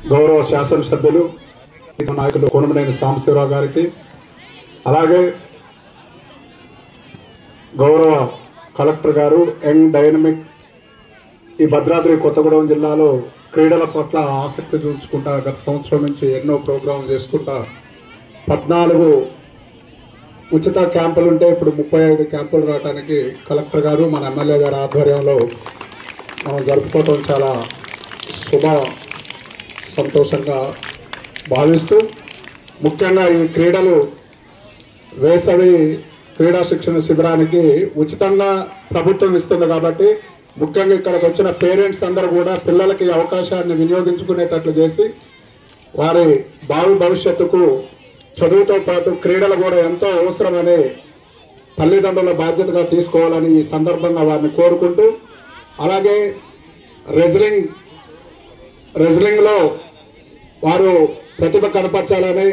గౌరవ శాసనసభ్యులు నాయకులు కోనమనేని సాంబశివరావు గారికి, అలాగే గౌరవ కలెక్టర్ గారు, యంగ్ డైనమిక్ ఈ భద్రాద్రి కొత్తగూడెం జిల్లాలో క్రీడల పట్ల ఆసక్తి చూపించుకుంటా గత సంవత్సరం నుంచి ఎన్నో ప్రోగ్రాంలు చేసుకుంటా 14 ఉచిత క్యాంపులు ఉంటే ఇప్పుడు 35 క్యాంపులు రావడానికి కలెక్టర్ గారు మన ఎమ్మెల్యే గారి ఆధ్వర్యంలో మనం జరుపుకోవడం చాలా సంతోషంగా భావిస్తూ, ముఖ్యంగా ఈ క్రీడలు వేసవి క్రీడా శిక్షణ శిబిరానికి ఉచితంగా ప్రభుత్వం ఇస్తుంది కాబట్టి ముఖ్యంగా ఇక్కడికి వచ్చిన పేరెంట్స్ అందరూ కూడా పిల్లలకి అవకాశాన్ని వినియోగించుకునేటట్లు చేసి వారి భావి భవిష్యత్తుకు చదువుతో పాటు క్రీడలు కూడా ఎంతో అవసరమని తల్లిదండ్రుల బాధ్యతగా తీసుకోవాలని ఈ సందర్భంగా వారిని కోరుకుంటూ, అలాగే రెజ్లింగ్లో వారు ప్రతిభ కనపరచాలని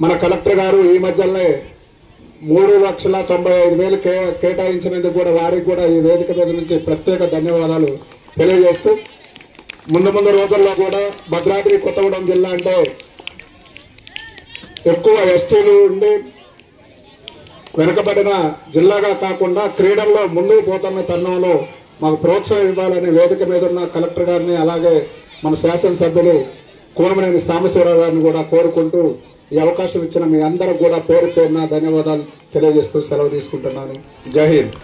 మన కలెక్టర్ గారు ఈ మధ్యనే 3,95,000 కేటాయించినందుకు కూడా వారికి కూడా ఈ వేదిక మీద నుంచి ప్రత్యేక ధన్యవాదాలు తెలియజేస్తూ, ముందు రోజుల్లో కూడా భద్రాద్రి కొత్తగూడెం జిల్లా అంటే ఎక్కువ ఎస్టీలు ఉండి వెనుకబడిన జిల్లాగా కాకుండా క్రీడల్లో ముందుకు పోతున్న తరుణంలో మాకు ప్రోత్సాహం ఇవ్వాలని వేదిక మీద ఉన్న కలెక్టర్ గారిని, అలాగే మన శాసనసభ్యులు కోనమనేని సాంబశివరావు గారిని కూడా కోరుకుంటూ ఈ అవకాశం ఇచ్చిన మీ అందరూ కూడా పేరు పేరున ధన్యవాదాలు తెలియజేస్తూ సెలవు తీసుకుంటున్నాను. జై హింద్.